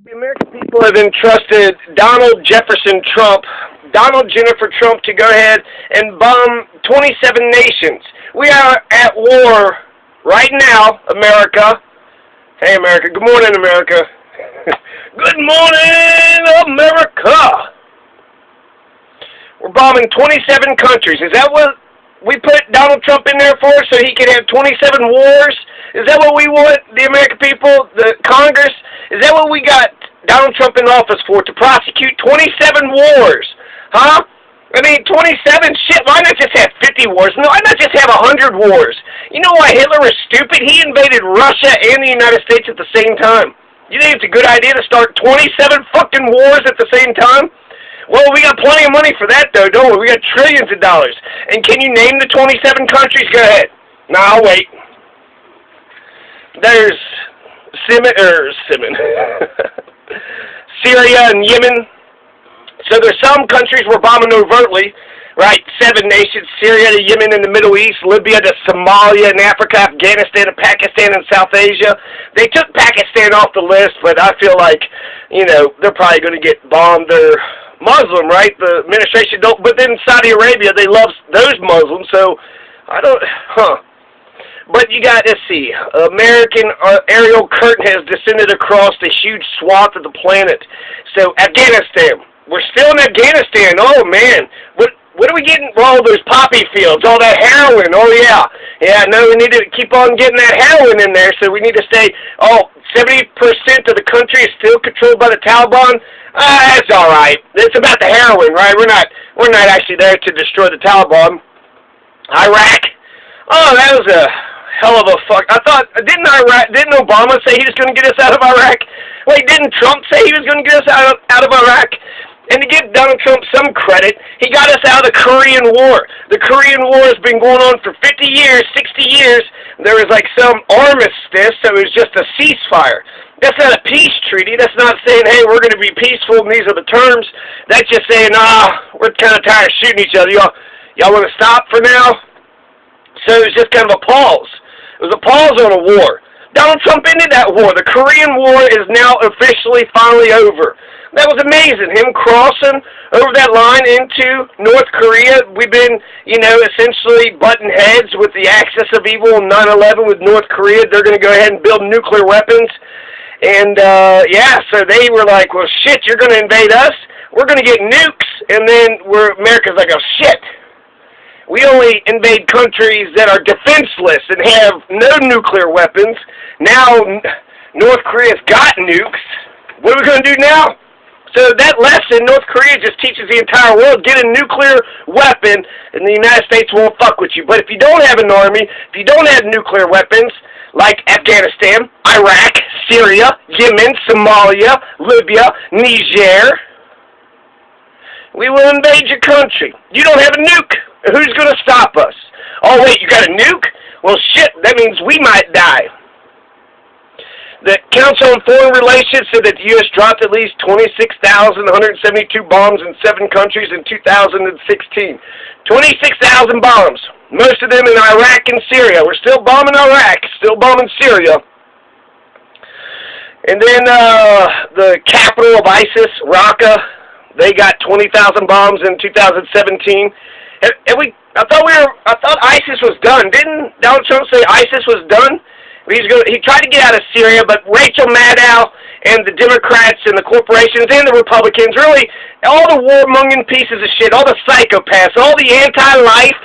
The American people have entrusted Donald Jennifer Trump, to go ahead and bomb 27 nations. We are at war right now, America. Hey, America. Good morning, America. Good morning, America. We're bombing 27 countries. Is that what we put Donald Trump in there for, so he could have 27 wars? Is that what we want, the American people, the Congress? Is that what we got Donald Trump in office for, to prosecute 27 wars? Huh? I mean, 27, shit, why not just have 50 wars? No, why not just have 100 wars? You know why Hitler was stupid? He invaded Russia and the United States at the same time. You think it's a good idea to start 27 fucking wars at the same time? Well, we got plenty of money for that, though, don't we? We got trillions of dollars. And can you name the 27 countries? Go ahead. No, I'll wait. There's Syria and Yemen. So there's some countries we're bombing overtly, right? 7 nations: Syria to Yemen in the Middle East, Libya to Somalia in Africa, Afghanistan to Pakistan in South Asia. They took Pakistan off the list, but I feel like, they're probably going to get bombed. They're Muslim, right? The administration don't, but then Saudi Arabia, they love those Muslims, so But you got, let's see, American aerial curtain has descended across a huge swath of the planet. So Afghanistan, we're still in Afghanistan. Oh man, what are we getting? All those poppy fields, all that heroin. Oh yeah. No, we need to keep on getting that heroin in there. So we need to stay. 70% of the country is still controlled by the Taliban. That's all right. It's about the heroin, right? We're not actually there to destroy the Taliban. Iraq. Oh, that was a hell of a fuck. I thought, didn't Obama say he was going to get us out of Iraq? Wait, didn't Trump say he was going to get us out of Iraq? And to give Donald Trump some credit, he got us out of the Korean War. The Korean War has been going on for 50 years, 60 years. There was like some armistice, so it was just a ceasefire. That's not a peace treaty. That's not saying, hey, we're going to be peaceful and these are the terms. That's just saying, we're kind of tired of shooting each other. Y'all want to stop for now? So it was just kind of a pause. It was a pause on a war. Donald Trump ended that war. The Korean War is now officially finally over. That was amazing. Him crossing over that line into North Korea. We've been, essentially butting heads with the axis of evil in 9/11 with North Korea. They're going to go ahead and build nuclear weapons. And, so they were like, well, shit, you're going to invade us? We're going to get nukes. And then America's like, oh, shit. We only invade countries that are defenseless and have no nuclear weapons. Now, North Korea's got nukes. What are we going to do now? So that lesson, North Korea just teaches the entire world, get a nuclear weapon, and the United States won't fuck with you. But if you don't have an army, if you don't have nuclear weapons, like Afghanistan, Iraq, Syria, Yemen, Somalia, Libya, Niger, we will invade your country. You don't have a nuke. Who's going to stop us? Oh, wait, you got a nuke? Well, shit, that means we might die. The Council on Foreign Relations said that the U.S. dropped at least 26,172 bombs in 7 countries in 2016. 26,000 bombs. Most of them in Iraq and Syria. We're still bombing Iraq, still bombing Syria. And then the capital of ISIS, Raqqa, they got 20,000 bombs in 2017. I thought ISIS was done. Didn't Donald Trump say ISIS was done? He tried to get out of Syria, but Rachel Maddow and the Democrats and the corporations and the Republicans, really, all the warmongering pieces of shit, all the psychopaths, all the anti-life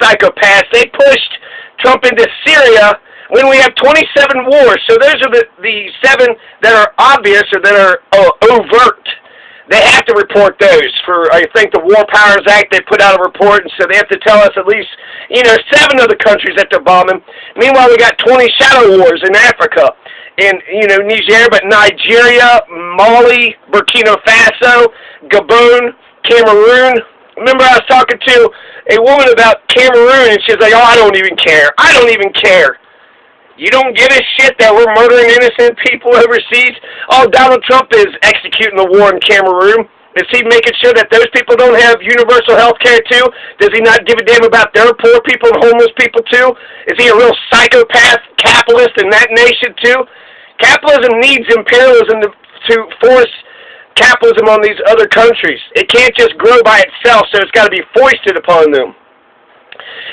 psychopaths, they pushed Trump into Syria when we have 27 wars. So those are the 7 that are obvious or that are overt. They have to report those. For, I think, the War Powers Act, they put out a report, and so they have to tell us at least, 7 of the countries that they're bombing. Meanwhile, we got 20 shadow wars in Africa, in, Niger, but Nigeria, Mali, Burkina Faso, Gabon, Cameroon. Remember, I was talking to a woman about Cameroon, and she's like, oh, I don't even care. I don't even care. You don't give a shit that we're murdering innocent people overseas? Oh, Donald Trump is executing the war in Cameroon. Is he making sure that those people don't have universal health care too? Does he not give a damn about their poor people and homeless people too? Is he a real psychopath capitalist in that nation too? Capitalism needs imperialism to force capitalism on these other countries. It can't just grow by itself, so it's got to be foisted upon them.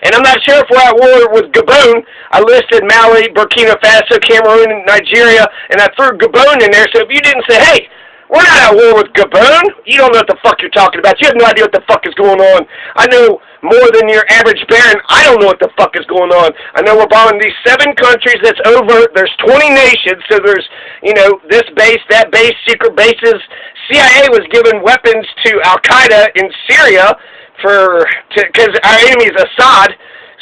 And I'm not sure if we're at war with Gabon. I listed Mali, Burkina Faso, Cameroon, and Nigeria, and I threw Gabon in there, so if you didn't say, hey, we're not at war with Gabon, you don't know what the fuck you're talking about. You have no idea what the fuck is going on. I know more than your average baron. I don't know what the fuck is going on. I know we're bombing these 7 countries. That's over. There's 20 nations, so there's, you know, this base, that base, secret bases. CIA was giving weapons to Al-Qaeda in Syria because our enemy is Assad.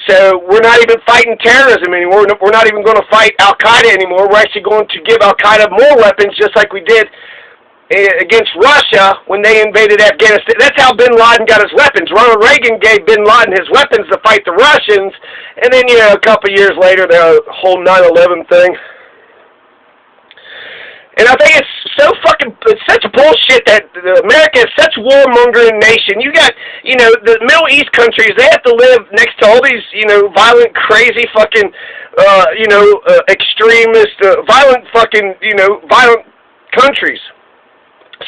So we're not even fighting terrorism anymore. We're not even going to fight Al-Qaeda anymore. We're actually going to give Al-Qaeda more weapons, just like we did against Russia when they invaded Afghanistan. That's how Bin Laden got his weapons. Ronald Reagan gave Bin Laden his weapons to fight the Russians, and then, you know, a couple years later, the whole 9/11 thing. And I think it's such bullshit that America is such warmongering nation. You got, you know, the Middle East countries, they have to live next to all these, you know, violent, crazy fucking, extremist, violent countries.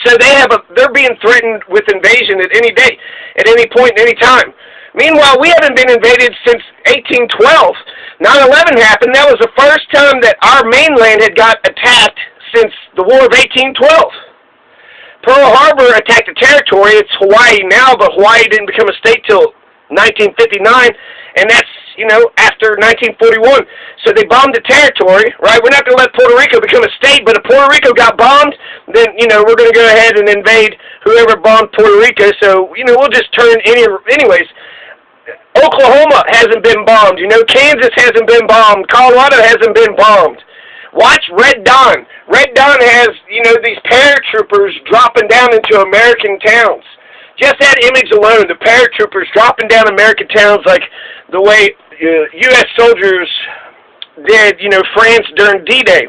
So they're being threatened with invasion at any day, at any point, any time. Meanwhile, we haven't been invaded since 1812. 9/11 happened. That was the first time that our mainland had got attacked since the War of 1812. Pearl Harbor attacked a territory. It's Hawaii now, but Hawaii didn't become a state till 1959, and that's, you know, after 1941. So they bombed the territory, right? We're not going to let Puerto Rico become a state, but if Puerto Rico got bombed, then, you know, we're going to go ahead and invade whoever bombed Puerto Rico. So, you know, we'll just turn anyways. Oklahoma hasn't been bombed. You know, Kansas hasn't been bombed. Colorado hasn't been bombed. Watch Red Dawn. Red Dawn has, you know, these paratroopers dropping down into American towns. Just that image alone, the paratroopers dropping down American towns like the way U.S. soldiers did, you know, France during D-Day.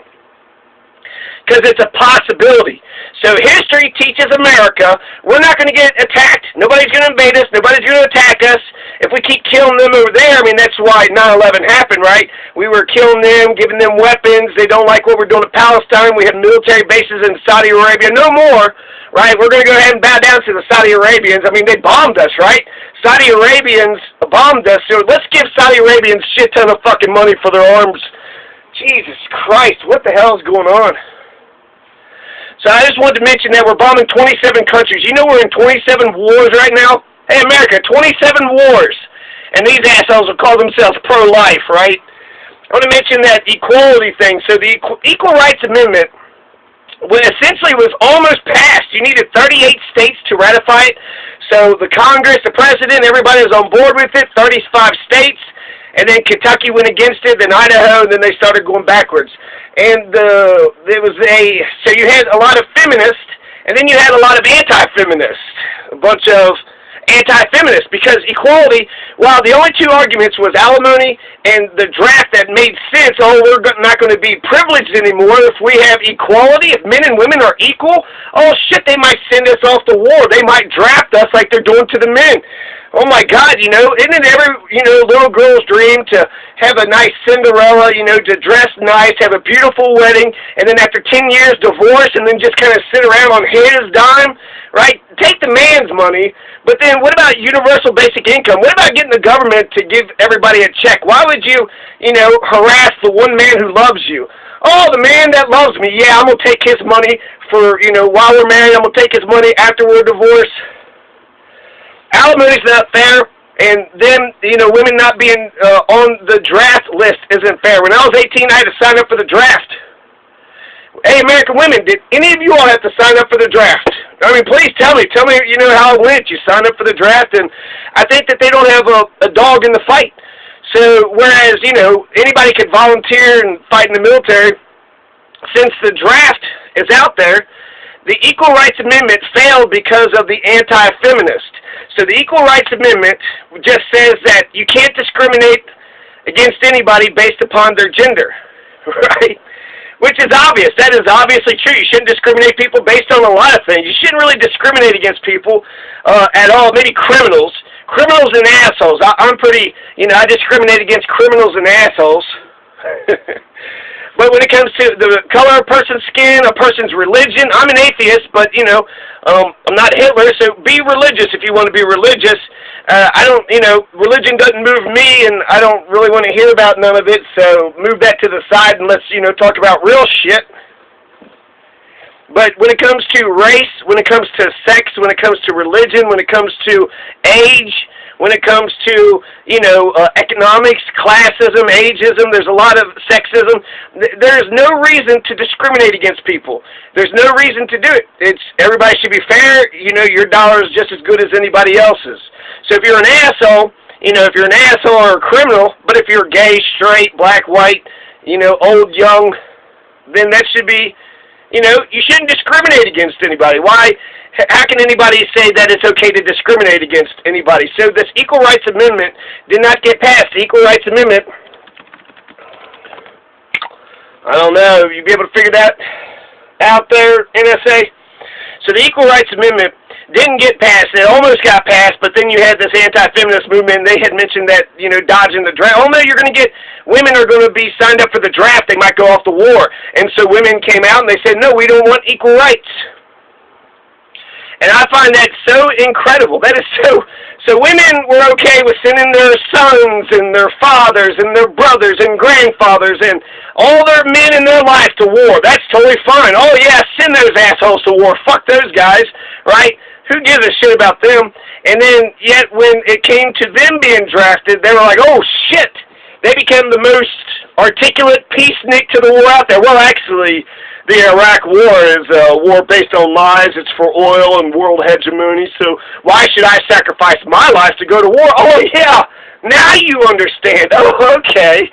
Because it's a possibility. So history teaches America we're not going to get attacked. Nobody's going to invade us. Nobody's going to attack us. If we keep killing them over there, I mean, that's why 9/11 happened, right? We were killing them, giving them weapons. They don't like what we're doing in Palestine. We have military bases in Saudi Arabia. No more, right? We're going to go ahead and bow down to the Saudi Arabians. I mean, they bombed us, right? Saudi Arabians bombed us, so let's give Saudi Arabians a shit ton of fucking money for their arms. Jesus Christ, what the hell is going on? So I just wanted to mention that we're bombing 27 countries. You know we're in 27 wars right now? Hey, America, 27 wars. And these assholes will call themselves pro-life, right? I want to mention that equality thing. So the Equal Rights Amendment essentially was almost passed. You needed 38 states to ratify it. So the Congress, the President, everybody was on board with it, 35 states. And then Kentucky went against it, then Idaho, and then they started going backwards. And so you had a lot of feminists, and then you had a lot of anti-feminists, a bunch of anti-feminists, because equality, while the only two arguments was alimony and the draft that made sense, we're not going to be privileged anymore if we have equality, if men and women are equal, shit, they might send us off to war, they might draft us like they're doing to the men. Oh my God, you know, isn't it every, you know, little girl's dream to have a nice Cinderella, you know, to dress nice, have a beautiful wedding, and then after 10 years divorce, and then just kind of sit around on his dime, right? Take the man's money, but then what about universal basic income? What about getting the government to give everybody a check? Why would you, you know, harass the one man who loves you? Oh, the man that loves me, yeah, I'm going to take his money for, you know, while we're married, I'm going to take his money after we're divorced. Alimony's not fair, and then, you know, women not being on the draft list isn't fair. When I was 18, I had to sign up for the draft. Hey, American women, did any of you all have to sign up for the draft? I mean, please tell me, you know, how it went. You signed up for the draft, and I think that they don't have a dog in the fight. So, whereas, you know, anybody could volunteer and fight in the military, since the draft is out there, the Equal Rights Amendment failed because of the anti-feminist. So the Equal Rights Amendment just says that you can't discriminate against anybody based upon their gender, right? Which is obvious. That is obviously true. You shouldn't discriminate people based on a lot of things. You shouldn't really discriminate against people at all. Maybe criminals. Criminals and assholes. I'm pretty, you know, I discriminate against criminals and assholes. But when it comes to the color of a person's skin, a person's religion, I'm an atheist, but, I'm not Hitler, so be religious if you want to be religious. I don't, religion doesn't move me, and I don't really want to hear about none of it, so move that to the side and let's, talk about real shit. But when it comes to race, when it comes to sex, when it comes to religion, when it comes to age, when it comes to, economics, classism, ageism, there's a lot of sexism. There's no reason to discriminate against people. There's no reason to do it. Everybody should be fair. Your dollar is just as good as anybody else's. So if you're an asshole, if you're an asshole or a criminal, but if you're gay, straight, black, white, old, young, then that should be, you shouldn't discriminate against anybody. Why? How can anybody say that it's okay to discriminate against anybody? So this Equal Rights Amendment did not get passed. The Equal Rights Amendment, I don't know, you'll be able to figure that out there, NSA? So the Equal Rights Amendment didn't get passed. It almost got passed, but then you had this anti-feminist movement. They had mentioned that, dodging the draft. Oh, no, you're going to get, women are going to be signed up for the draft. They might go off the war. And so women came out and they said, no, we don't want equal rights. And I find that so incredible. That is so women were okay with sending their sons and their fathers and their brothers and grandfathers and all their men in their life to war. That's totally fine. Oh, yeah, send those assholes to war. Fuck those guys, right? Who gives a shit about them? And then, yet, when it came to them being drafted, they were like, oh, shit. They became the most articulate peacenik to the war out there. Well, actually, the Iraq War is a war based on lies. It's for oil and world hegemony. So why should I sacrifice my life to go to war? Oh, yeah. Now you understand. Oh, okay.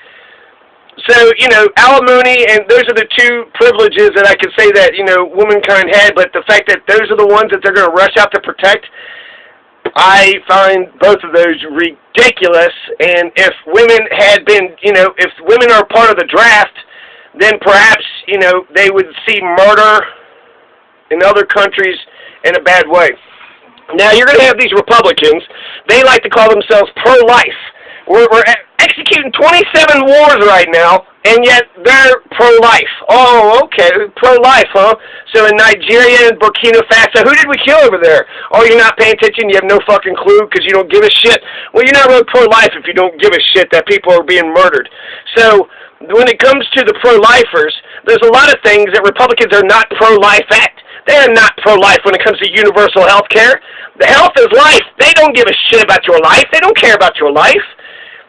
So, alimony, and those are the two privileges that I could say that, womankind had. But the fact that those are the ones that they're going to rush out to protect, I find both of those ridiculous. And if women had been, if women are part of the draft, then perhaps, they would see murder in other countries in a bad way. Now, you're going to have these Republicans. They like to call themselves pro-life. We're executing 27 wars right now, and yet they're pro-life. Oh, okay, pro-life, huh? So in Nigeria and Burkina Faso, who did we kill over there? Oh, you're not paying attention, you have no fucking clue because you don't give a shit? Well, you're not really pro-life if you don't give a shit that people are being murdered. So when it comes to the pro-lifers, there's a lot of things that Republicans are not pro-life at. They are not pro-life when it comes to universal health care. The health is life. They don't give a shit about your life. They don't care about your life.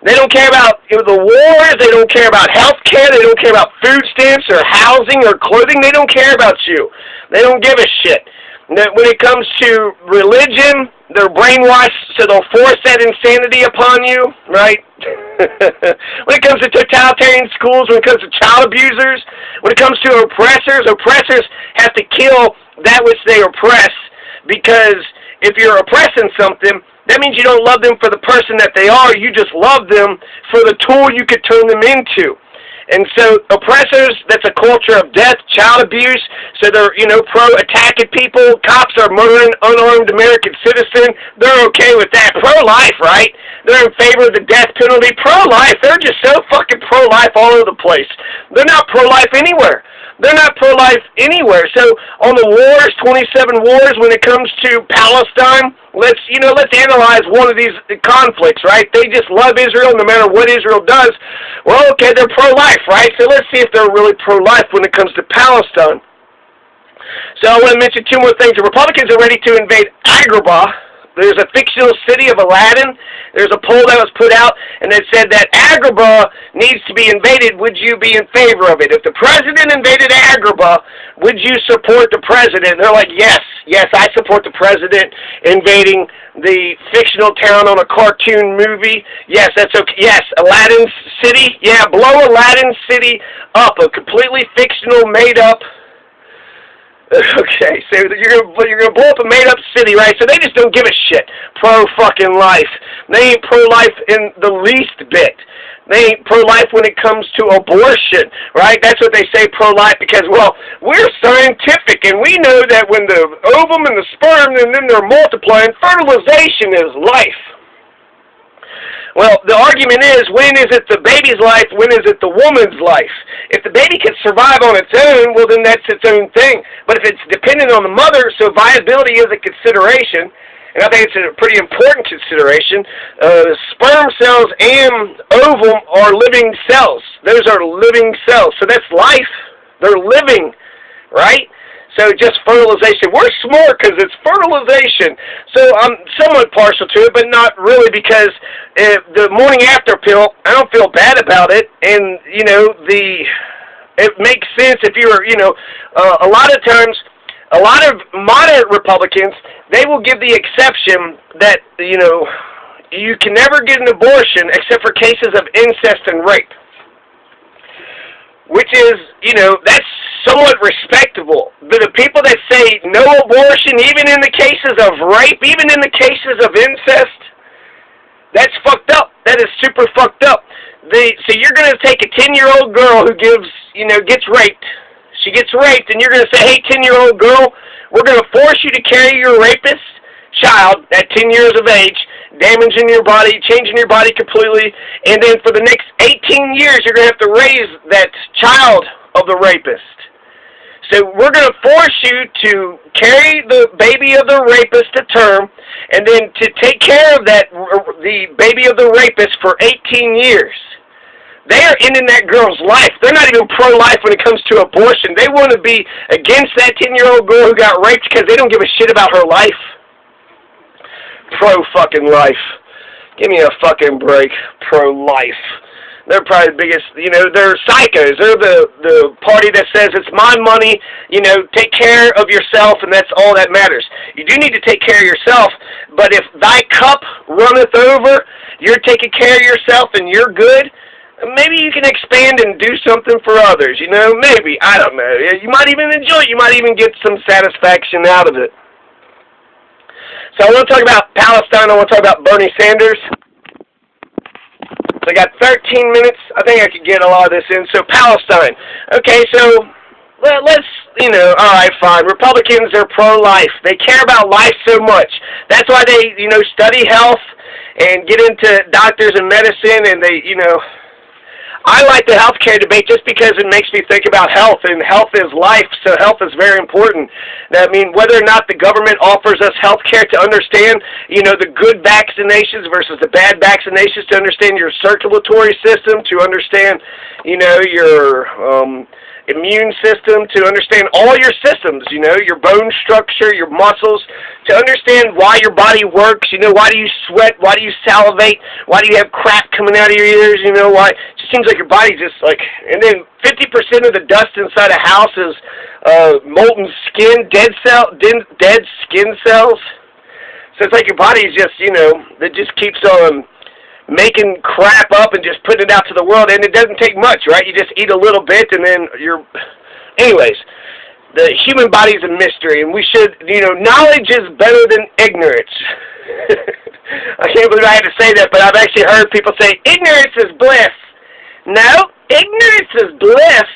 They don't care about the wars. They don't care about health care. They don't care about food stamps or housing or clothing. They don't care about you. They don't give a shit. When it comes to religion, they're brainwashed, so they'll force that insanity upon you, right? When it comes to totalitarian schools, when it comes to child abusers, when it comes to oppressors, oppressors have to kill that which they oppress, because if you're oppressing something, that means you don't love them for the person that they are. You just love them for the tool you could turn them into. And so oppressors, that's a culture of death, child abuse, so they're, pro-attacking people. Cops are murdering unarmed American citizens. They're okay with that. Pro-life, right? They're in favor of the death penalty. Pro-life, they're just so fucking pro-life all over the place. They're not pro-life anywhere. They're not pro-life anywhere. So on the wars, 27 wars, when it comes to Palestine, let's analyze one of these conflicts, right? They just love Israel no matter what Israel does. Well, okay, they're pro-life, right? So let's see if they're really pro-life when it comes to Palestine. So I want to mention two more things. The Republicans are ready to invade Agrabah. There's a fictional city of Aladdin. There's a poll that was put out, and it said that Agrabah needs to be invaded. Would you be in favor of it? If the president invaded Agrabah, would you support the president? And they're like, yes, I support the president invading the fictional town on a cartoon movie. Yes, that's okay. Yes, Aladdin City. Yeah, blow Aladdin City up. A completely fictional, made-up. Okay, so you're gonna blow up a made-up city, right? So they just don't give a shit. Pro-fucking-life. They ain't pro-life in the least bit. They ain't pro-life when it comes to abortion, right? That's what they say, pro-life, because, well, we're scientific, and we know that when the ovum and the sperm, and then they're multiplying, fertilization is life. Well, the argument is, when is it the baby's life, when is it the woman's life? If the baby can survive on its own, well, then that's its own thing. But if it's dependent on the mother, so viability is a consideration, and I think it's a pretty important consideration. Sperm cells and ovum are living cells. Those are living cells. So that's life. They're living, right? So just fertilization. We're smart because it's fertilization. So I'm somewhat partial to it, but not really, because the morning after pill, I don't feel bad about it. And, you know, it makes sense if you're, you know, a lot of times, a lot of moderate Republicans, they will give the exception that, you know, you can never get an abortion except for cases of incest and rape. Which is, you know, that's somewhat respectable. But the people that say no abortion, even in the cases of rape, even in the cases of incest, that's fucked up. That is super fucked up. So you're going to take a 10-year-old girl who gets raped. She gets raped, and you're going to say, hey, 10-year-old girl, we're going to force you to carry your rapist child at 10 years of age, damaging your body, changing your body completely, and then for the next 18 years, you're going to have to raise that child of the rapist. So we're going to force you to carry the baby of the rapist to term, and then to take care of the baby of the rapist for 18 years. They are ending that girl's life. They're not even pro-life when it comes to abortion. They want to be against that 10-year-old girl who got raped because they don't give a shit about her life. Pro-fucking life. Give me a fucking break. Pro-life. They're probably the biggest, you know, they're psychos. They're the party that says it's my money, you know, take care of yourself, and that's all that matters. You do need to take care of yourself, but if thy cup runneth over, you're taking care of yourself and you're good, maybe you can expand and do something for others, you know, maybe, I don't know. You might even enjoy it. You might even get some satisfaction out of it. So I want to talk about Palestine. I want to talk about Bernie Sanders. So I got 13 minutes. I think I could get a lot of this in. So Palestine. Okay, so let's, you know, all right, fine. Republicans are pro-life. They care about life so much. That's why they, you know, study health and get into doctors and medicine, and they, you know, I like the healthcare debate just because it makes me think about health, and health is life, so health is very important. I mean, whether or not the government offers us healthcare to understand, you know, the good vaccinations versus the bad vaccinations, to understand your circulatory system, to understand, you know, your immune system, to understand all your systems, you know, your bone structure, your muscles, to understand why your body works, you know, why do you sweat, why do you salivate, why do you have crap coming out of your ears, you know, why, it just seems like your body just like, and then 50% of the dust inside a house is molten skin, dead skin cells, so it's like your body is just, you know, it just keeps on making crap up and just putting it out to the world, and it doesn't take much, right? You just eat a little bit, and then you're... Anyways, the human body is a mystery, and we should, you know, knowledge is better than ignorance. I can't believe I had to say that, but I've actually heard people say, ignorance is bliss. No, ignorance is bliss.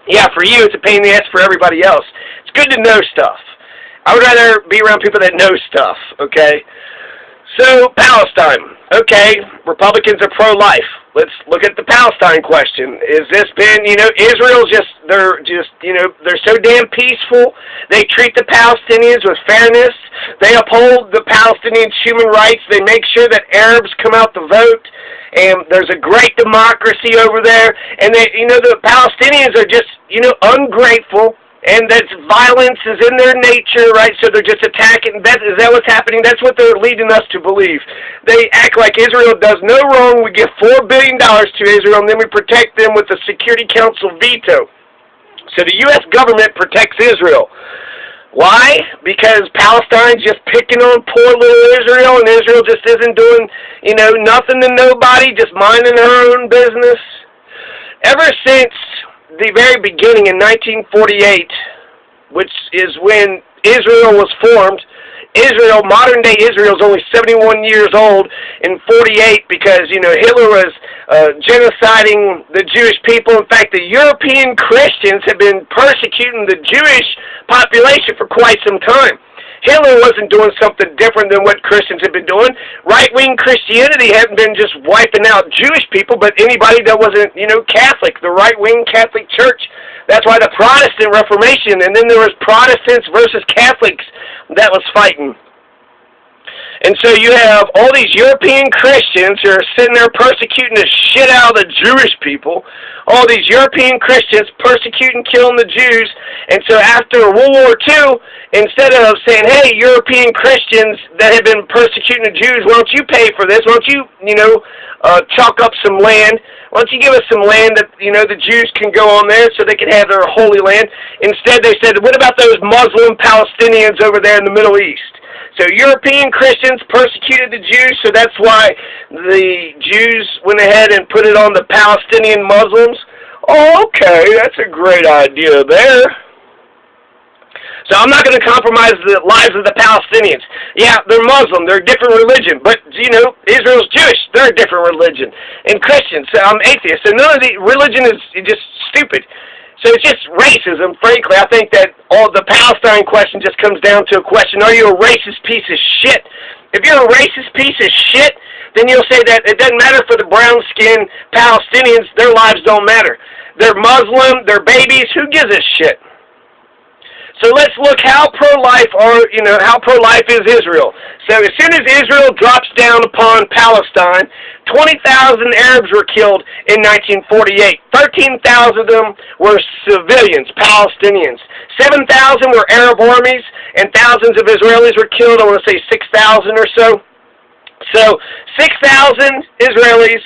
Yeah, for you, it's a pain in the ass. For everybody else, it's good to know stuff. I would rather be around people that know stuff, okay? So, Palestine. Okay, Republicans are pro-life. Let's look at the Palestine question. Is this been, you know, Israel's they're so damn peaceful. They treat the Palestinians with fairness. They uphold the Palestinians' human rights. They make sure that Arabs come out to vote. And there's a great democracy over there. And they, you know, the Palestinians are just, you know, ungrateful. And that violence is in their nature, right? So they're just attacking. Is that what's happening? That's what they're leading us to believe. They act like Israel does no wrong. We give $4 billion to Israel, and then we protect them with the Security Council veto. So the U.S. government protects Israel. Why? Because Palestine's just picking on poor little Israel, and Israel just isn't doing, you know, nothing to nobody, just minding her own business. Ever since the very beginning in 1948, which is when Israel was formed. Israel, modern-day Israel, is only 71 years old in 48 because, you know, Hitler was genociding the Jewish people. In fact, the European Christians have been persecuting the Jewish population for quite some time. Hitler wasn't doing something different than what Christians have been doing. Right-wing Christianity hadn't been just wiping out Jewish people, but anybody that wasn't, Catholic, the right-wing Catholic Church. That's why the Protestant Reformation, and then there was Protestants versus Catholics that was fighting. And so you have all these European Christians who are sitting there persecuting the shit out of the Jewish people. All these European Christians persecuting, killing the Jews. And so after World War II, instead of saying, hey, European Christians that have been persecuting the Jews, why don't you pay for this? Why don't you, chalk up some land? Why don't you give us some land that, the Jews can go on there so they can have their holy land? Instead, they said, what about those Muslim Palestinians over there in the Middle East? So European Christians persecuted the Jews, so that's why the Jews went ahead and put it on the Palestinian Muslims. Oh, okay, that's a great idea there. So I'm not going to compromise the lives of the Palestinians. Yeah, they're Muslim, they're a different religion, but, Israel's Jewish, they're a different religion. And Christians, I'm atheist, so none of the religion is just stupid. So it's just racism, frankly. I think that all the Palestine question just comes down to a question, are you a racist piece of shit? If you're a racist piece of shit, then you'll say that it doesn't matter for the brown-skinned Palestinians, their lives don't matter. They're Muslim, they're babies, who gives a shit? So let's look how pro-life is Israel. So as soon as Israel drops down upon Palestine, 20,000 Arabs were killed in 1948. 13,000 of them were civilians, Palestinians. 7,000 were Arab armies, and thousands of Israelis were killed. I want to say 6,000 or so. So 6,000 Israelis,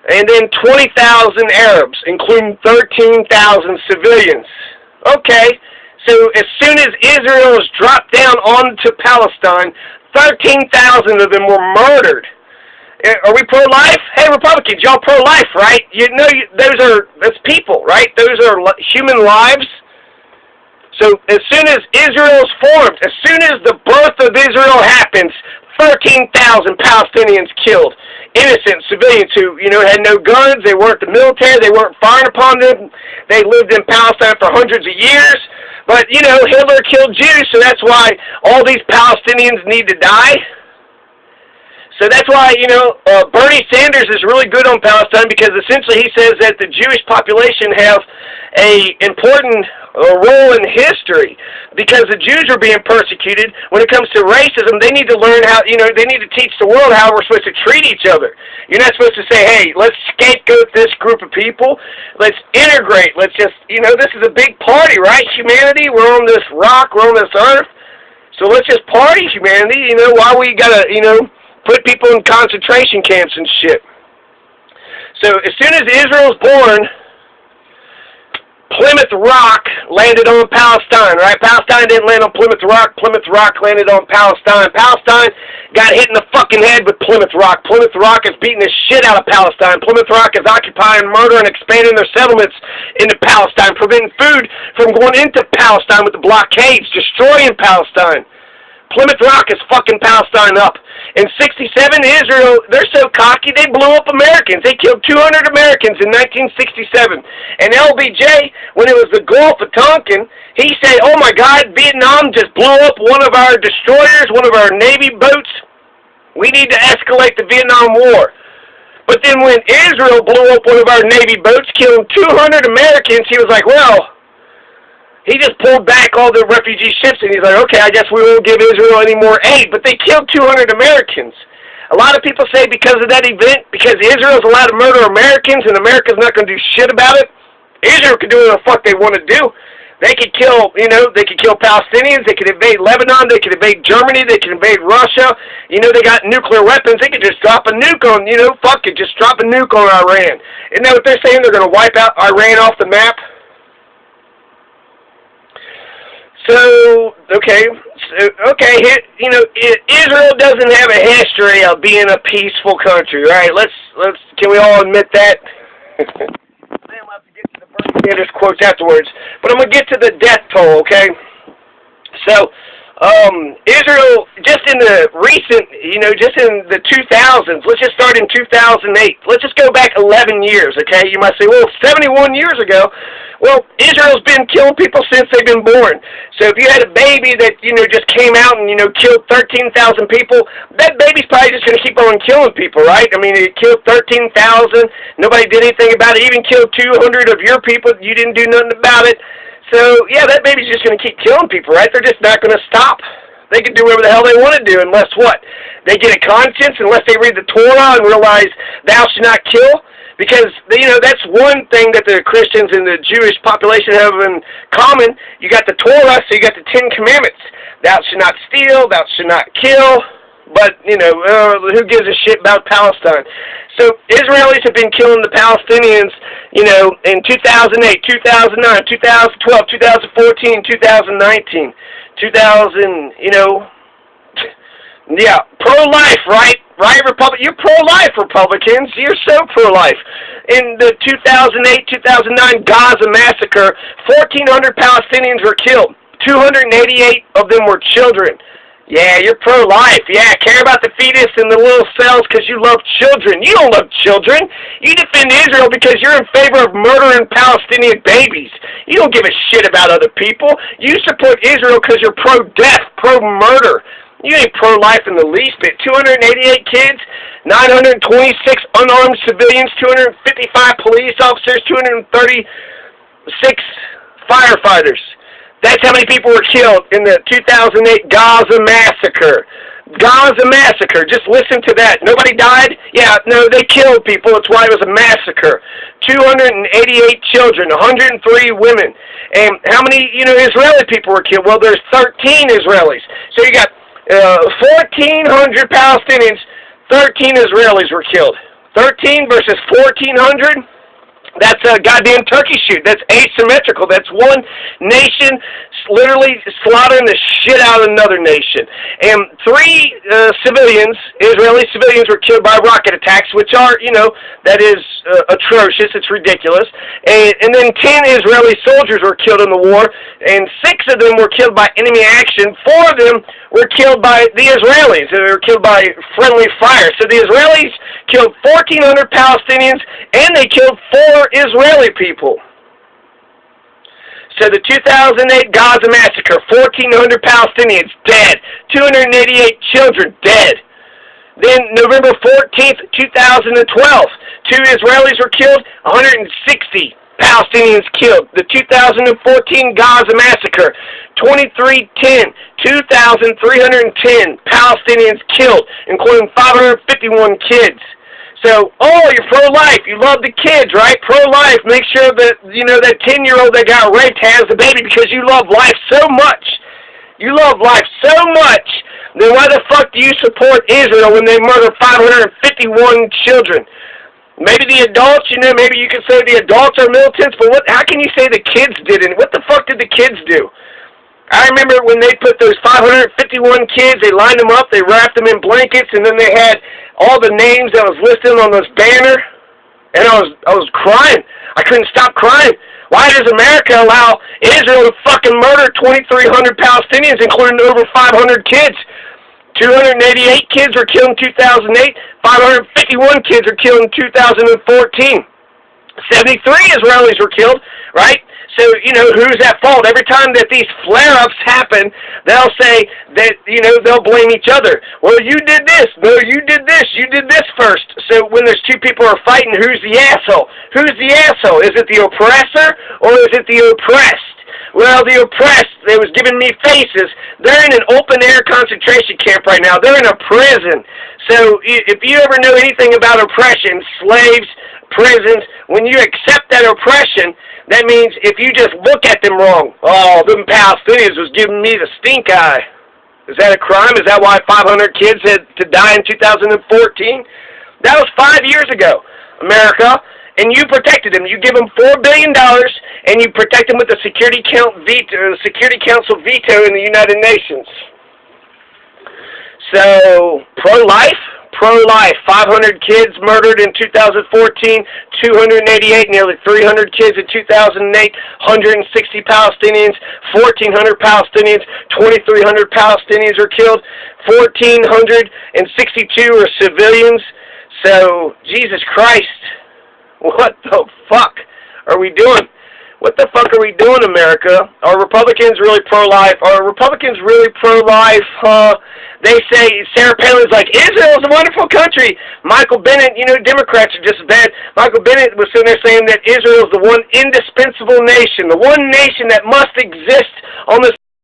and then 20,000 Arabs, including 13,000 civilians. Okay. So as soon as Israel was dropped down onto Palestine, 13,000 of them were murdered. Are we pro-life? Hey, Republicans, y'all pro-life, right? That's people, right? Those are human lives. So as soon as Israel is formed, as soon as the birth of Israel happens, 13,000 Palestinians killed. Innocent civilians who, had no guns, they weren't the military, they weren't firing upon them, they lived in Palestine for hundreds of years. But, Hitler killed Jews, so that's why all these Palestinians need to die. So that's why, Bernie Sanders is really good on Palestine, because essentially he says that the Jewish population have an important role in history, because the Jews are being persecuted. When it comes to racism, they need to learn how, they need to teach the world how we're supposed to treat each other. You're not supposed to say, hey, let's scapegoat this group of people. Let's integrate. Let's just, this is a big party, right? Humanity, we're on this rock, we're on this earth. So let's just party, humanity. Why we gotta, put people in concentration camps and shit. So as soon as Israel's born, Plymouth Rock landed on Palestine, right? Palestine didn't land on Plymouth Rock. Plymouth Rock landed on Palestine. Palestine got hit in the fucking head with Plymouth Rock. Plymouth Rock is beating the shit out of Palestine. Plymouth Rock is occupying, murdering, expanding their settlements into Palestine, preventing food from going into Palestine with the blockades, destroying Palestine. Plymouth Rock is fucking Palestine up. In 67, Israel, they're so cocky, they blew up Americans. They killed 200 Americans in 1967. And LBJ, when it was the Gulf of Tonkin, he said, oh my God, Vietnam just blew up one of our destroyers, one of our Navy boats. We need to escalate the Vietnam War. But then when Israel blew up one of our Navy boats, killing 200 Americans, he was like, well, he just pulled back all the refugee ships, and he's like, okay, I guess we won't give Israel any more aid. But they killed 200 Americans. A lot of people say because of that event, because Israel's allowed to murder Americans, and America's not going to do shit about it, Israel can do what the fuck they want to do. They could kill, they could kill Palestinians, they could invade Lebanon, they could invade Germany, they could invade Russia. They got nuclear weapons, they could just drop a nuke on, fuck it, just drop a nuke on Iran. Isn't that what they're saying? They're going to wipe out Iran off the map? So, Israel doesn't have a history of being a peaceful country, right? Can we all admit that? Then we'll have to get to the Bernie Sanders quotes afterwards. But I'm going to get to the death toll, okay? So, Israel, just in the recent, just in the 2000s, let's just start in 2008. Let's just go back 11 years, okay? You might say, well, 71 years ago. Well, Israel's been killing people since they've been born. So if you had a baby that, just came out and, killed 13,000 people, that baby's probably just going to keep on killing people, right? I mean, it killed 13,000. Nobody did anything about it. Even killed 200 of your people. You didn't do nothing about it. So, yeah, that baby's just going to keep killing people, right? They're just not going to stop. They can do whatever the hell they want to do unless what? They get a conscience, unless they read the Torah and realize thou shalt not kill. Because, that's one thing that the Christians and the Jewish population have in common. You got the Torah, so you got the Ten Commandments. Thou shalt not steal, thou shalt not kill. But, who gives a shit about Palestine? So Israelis have been killing the Palestinians, in 2008, 2009, 2012, 2014, 2019, 2000, yeah, pro-life, right? Right, you're pro-life, Republicans. You're so pro-life. In the 2008-2009 Gaza massacre, 1,400 Palestinians were killed. 288 of them were children. Yeah, you're pro-life. Yeah, care about the fetus and the little cells because you love children. You don't love children. You defend Israel because you're in favor of murdering Palestinian babies. You don't give a shit about other people. You support Israel because you're pro-death, pro-murder. You ain't pro-life in the least bit. 288 kids, 926 unarmed civilians, 255 police officers, 236 firefighters. That's how many people were killed in the 2008 Gaza massacre. Gaza massacre. Just listen to that. Nobody died? Yeah, no, they killed people. That's why it was a massacre. 288 children, 103 women. And how many, Israeli people were killed? Well, there's 13 Israelis. So you got 1,400 Palestinians, 13 Israelis were killed. 13 versus 1,400? That's a goddamn turkey shoot. That's asymmetrical. That's one nation literally slaughtering the shit out of another nation. And 3 civilians, Israeli civilians, were killed by rocket attacks, which are, that is atrocious. It's ridiculous. And then 10 Israeli soldiers were killed in the war, and 6 of them were killed by enemy action. 4 of them were killed by the Israelis. They were killed by friendly fire. So the Israelis killed 1,400 Palestinians, and they killed 4 Israeli people. So the 2008 Gaza massacre, 1,400 Palestinians dead, 288 children dead. Then November 14th, 2012, 2 Israelis were killed, 160 Palestinians killed. The 2014 Gaza massacre, 2310, 2,310 Palestinians killed, including 551 kids. So, you're pro-life. You love the kids, right? Pro-life. Make sure that, that 10-year-old that got raped has the baby because you love life so much. You love life so much. Then why the fuck do you support Israel when they murder 551 children? Maybe the adults, maybe you could say the adults are militants, but how can you say the kids didn't? What the fuck did the kids do? I remember when they put those 551 kids, they lined them up, they wrapped them in blankets, and then they had all the names that was listed on this banner, and I was crying. I couldn't stop crying. Why does America allow Israel to fucking murder 2,300 Palestinians, including over 500 kids? 288 kids were killed in 2008. 551 kids were killed in 2014. 73 Israelis were killed, right? So, who's at fault? Every time that these flare-ups happen, they'll say that, they'll blame each other. Well, you did this. No, you did this. You did this first. So when there's 2 people are fighting, who's the asshole? Who's the asshole? Is it the oppressor or is it the oppressed? Well, the oppressed, they was giving me faces. They're in an open-air concentration camp right now. They're in a prison. So if you ever know anything about oppression, slaves, prisons, when you accept that oppression, that means if you just look at them wrong, them Palestinians was giving me the stink eye. Is that a crime? Is that why 500 kids had to die in 2014? That was 5 years ago, America. And you protected them. You give them $4 billion, and you protect them with the Security Council veto in the United Nations. So, pro-life, pro-life. 500 kids murdered in 2014, 288, nearly 300 kids in 2008, 160 Palestinians, 1,400 Palestinians, 2,300 Palestinians are killed, 1,462 are civilians. So, Jesus Christ, what the fuck are we doing? What the fuck are we doing, America? Are Republicans really pro-life? Are Republicans really pro-life? They say, Sarah Palin's like, Israel's a wonderful country. Michael Bennett, you know, Democrats are just bad. Michael Bennett was sitting there saying that Israel's the one indispensable nation, the one nation that must exist on this